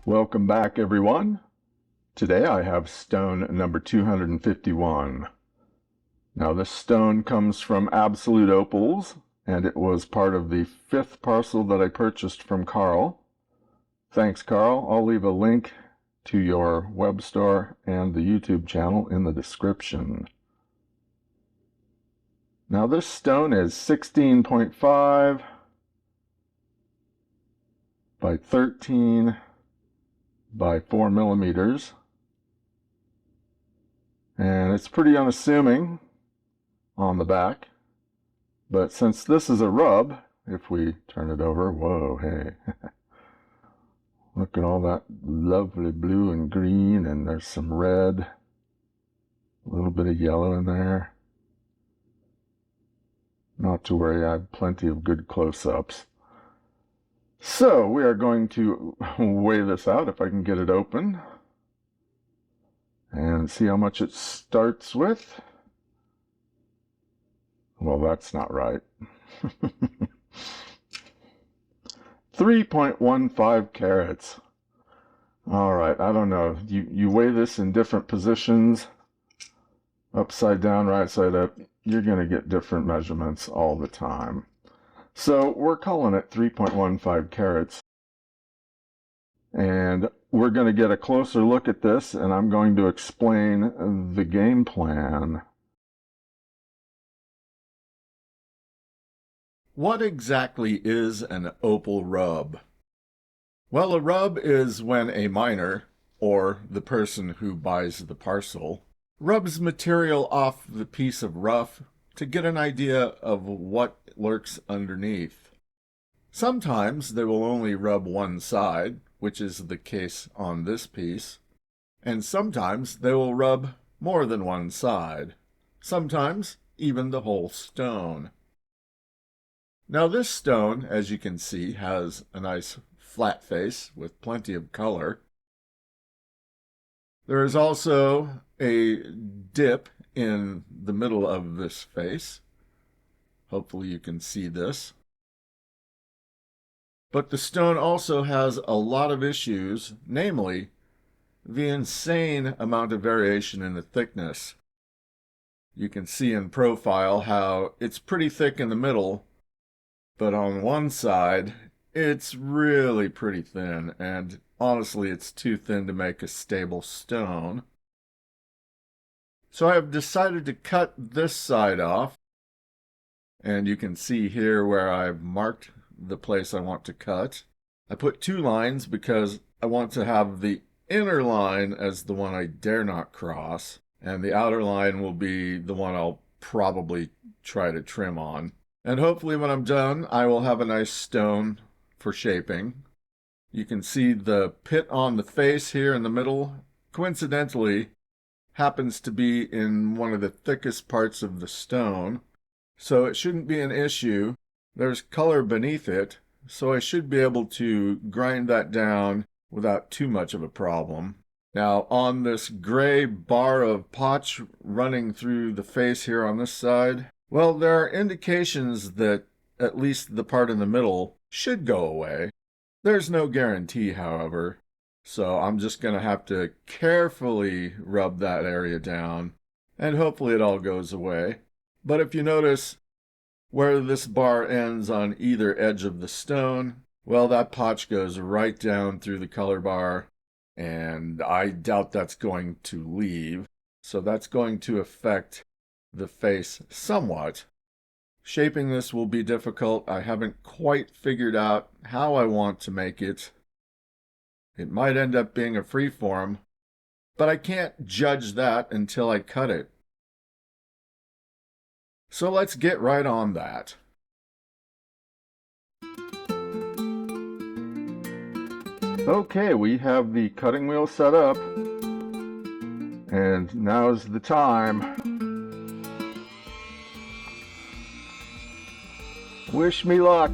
Welcome back, everyone. Today I have stone number 251. Now this stone comes from Absolute Opals, and it was part of the 5th parcel that I purchased from Carl. Thanks, Carl. I'll leave a link to your web store and the YouTube channel in the description. Now this stone is 16.5 by 13 by 4 millimeters, and it's pretty unassuming on the back, but since this is a rub, if we turn it over, whoa, hey, look at all that lovely blue and green, and there's some red, a little bit of yellow in there. Not to worry, I have plenty of good close-ups. So we are going to weigh this out if I can get it open and see how much it starts with. Well, that's not right. 3.15 carats. All right, I don't know. You weigh this in different positions, upside down, right side up. You're going to get different measurements all the time. So we're calling it 3.15 carats. And we're going to get a closer look at this, and I'm going to explain the game plan. What exactly is an opal rub? Well, a rub is when a miner, or the person who buys the parcel, rubs material off the piece of rough to get an idea of what lurks underneath. Sometimes they will only rub one side, which is the case on this piece, and sometimes they will rub more than one side, sometimes even the whole stone. Now this stone, as you can see, has a nice flat face with plenty of color. There is also a dip in the middle of this face. Hopefully you can see this. But the stone also has a lot of issues, namely the insane amount of variation in the thickness. You can see in profile how it's pretty thick in the middle, but on one side it's really pretty thin, and honestly it's too thin to make a stable stone. So I have decided to cut this side off, and you can see here where I've marked the place I want to cut. I put 2 lines because I want to have the inner line as the one I dare not cross, and the outer line will be the one I'll probably try to trim on. And hopefully when I'm done, I will have a nice stone for shaping. You can see the pit on the face here in the middle, coincidentally, happens to be in one of the thickest parts of the stone, so it shouldn't be an issue. There's color beneath it, so I should be able to grind that down without too much of a problem. Now, on this gray bar of potch running through the face here on this side, well, there are indications that at least the part in the middle should go away. There's no guarantee, however, so I'm just going to have to carefully rub that area down, and hopefully it all goes away. But if you notice where this bar ends on either edge of the stone, well, that potch goes right down through the color bar, and I doubt that's going to leave, so that's going to affect the face somewhat. Shaping this will be difficult. I haven't quite figured out how I want to make it. It might end up being a freeform, but I can't judge that until I cut it. So let's get right on that. Okay, we have the cutting wheel set up, and now's the time. Wish me luck.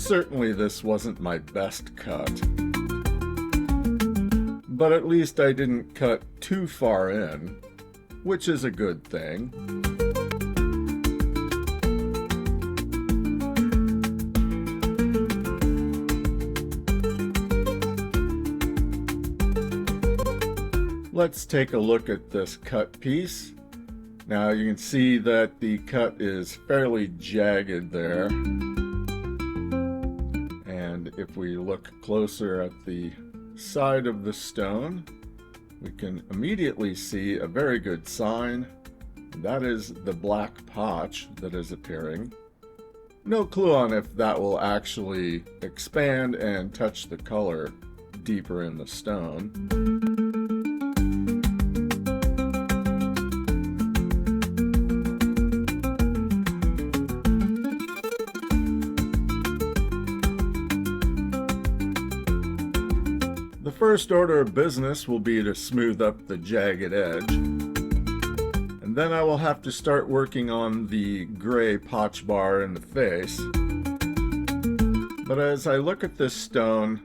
Certainly this wasn't my best cut, but at least I didn't cut too far in, which is a good thing. Let's take a look at this cut piece. Now you can see that the cut is fairly jagged there. And if we look closer at the side of the stone, we can immediately see a very good sign. That is the black potch that is appearing. No clue on if that will actually expand and touch the color deeper in the stone. The first order of business will be to smooth up the jagged edge, and then I will have to start working on the gray potch bar in the face. But as I look at this stone,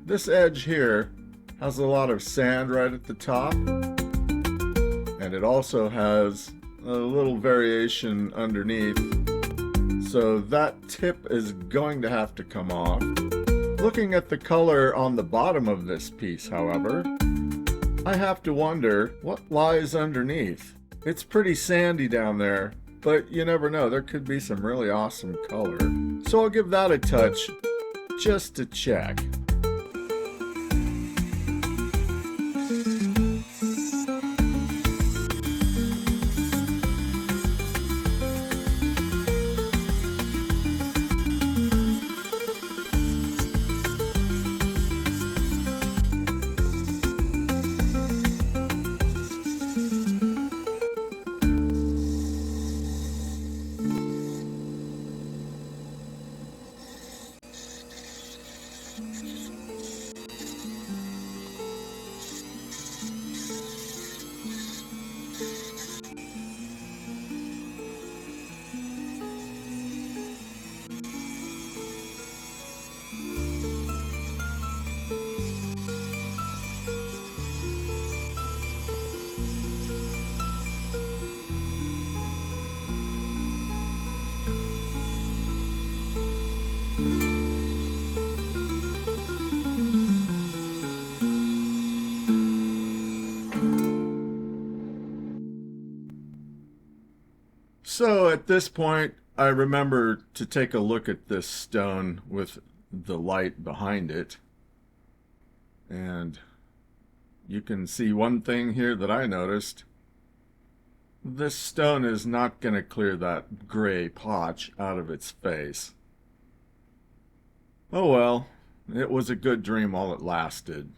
this edge here has a lot of sand right at the top, and it also has a little variation underneath, so that tip is going to have to come off. Looking at the color on the bottom of this piece, however, I have to wonder what lies underneath. It's pretty sandy down there, but you never know, there could be some really awesome color. So I'll give that a touch just to check. So at this point, I remember to take a look at this stone with the light behind it. And you can see one thing here that I noticed. This stone is not going to clear that gray potch out of its face. Oh well, it was a good dream while it lasted.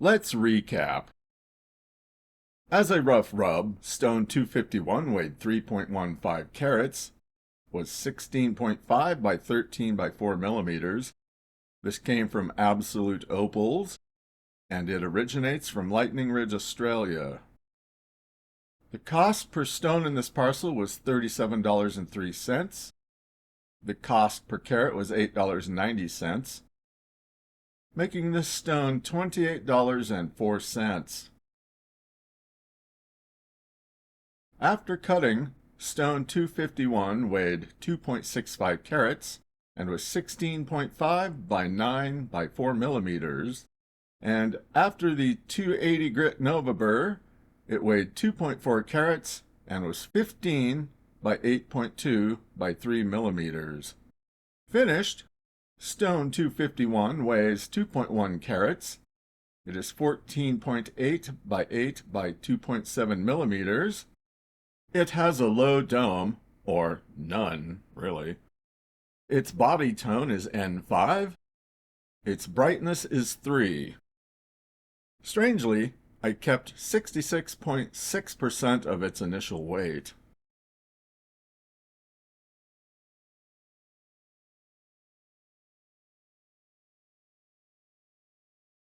Let's recap. As a rough rub, stone 251 weighed 3.15 carats, was 16.5 by 13 by 4 millimeters. This came from Absolute Opals, and it originates from Lightning Ridge, Australia. The cost per stone in this parcel was $37.03. The cost per carat was $8.90, making this stone $28.04. After cutting, stone 251 weighed 2.65 carats and was 16.5 by 9 by 4 millimeters. And after the 280 grit Nova burr, it weighed 2.4 carats and was 15 by 8.2 by 3 millimeters. Finished, stone 251 weighs 2.1 carats. It is 14.8 by 8 by 2.7 millimeters. It has a low dome, or none, really. Its body tone is N5. Its brightness is 3. Strangely, I kept 66.6% of its initial weight.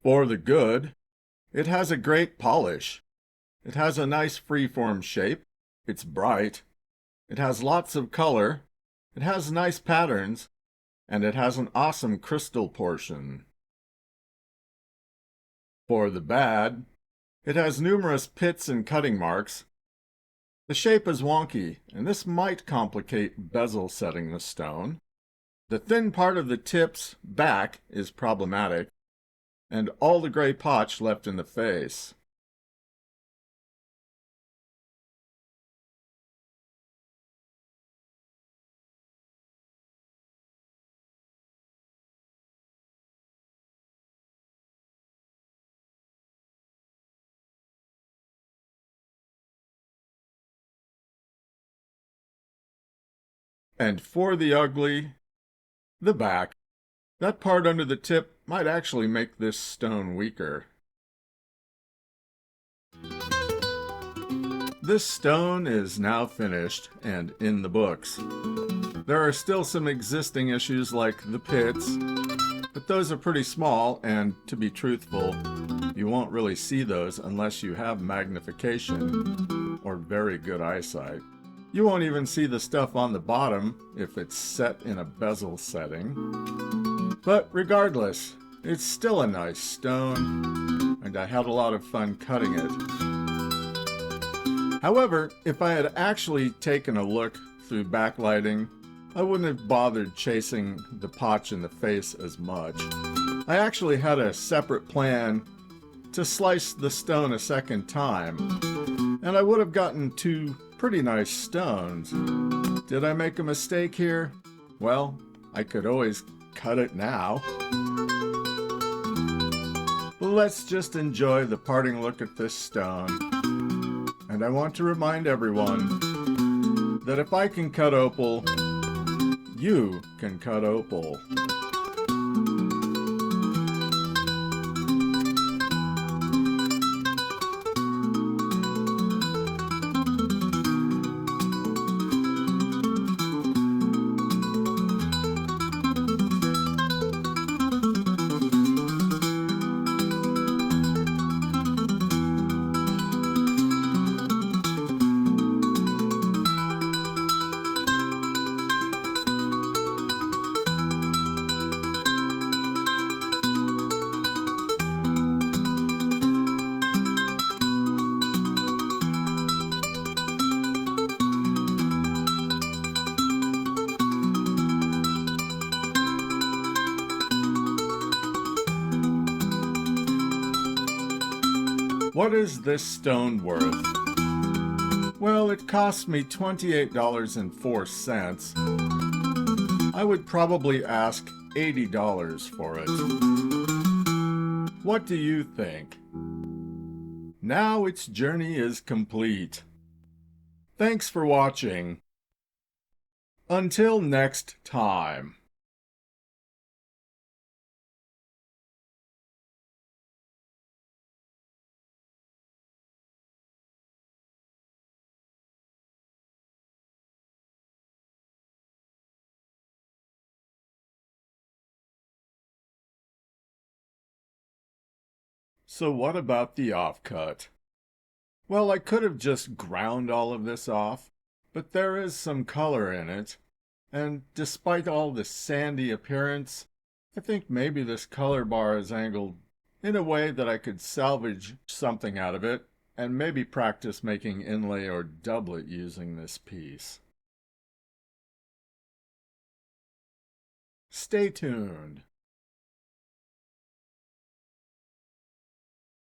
For the good, it has a great polish. It has a nice freeform shape. It's bright. It has lots of color. It has nice patterns. And it has an awesome crystal portion. For the bad, it has numerous pits and cutting marks. The shape is wonky, and this might complicate bezel setting the stone. The thin part of the tip's back is problematic, and all the gray potch left in the face. And for the ugly, the back. That part under the tip might actually make this stone weaker. This stone is now finished and in the books. There are still some existing issues like the pits, but those are pretty small, and to be truthful, you won't really see those unless you have magnification or very good eyesight. You won't even see the stuff on the bottom if it's set in a bezel setting. But regardless, it's still a nice stone, and I had a lot of fun cutting it. However, if I had actually taken a look through backlighting, I wouldn't have bothered chasing the potch in the face as much. I actually had a separate plan to slice the stone a second time, and I would have gotten 2 pretty nice stones. Did I make a mistake here? Well, I could always cut it now. But let's just enjoy the parting look at this stone. And I want to remind everyone that if I can cut opal, you can cut opal. What is this stone worth? Well, it cost me $28.04. I would probably ask $80 for it. What do you think? Now its journey is complete. Thanks for watching. Until next time. So what about the offcut? Well, I could have just ground all of this off, but there is some color in it, and despite all the sandy appearance, I think maybe this color bar is angled in a way that I could salvage something out of it and maybe practice making inlay or doublet using this piece. Stay tuned.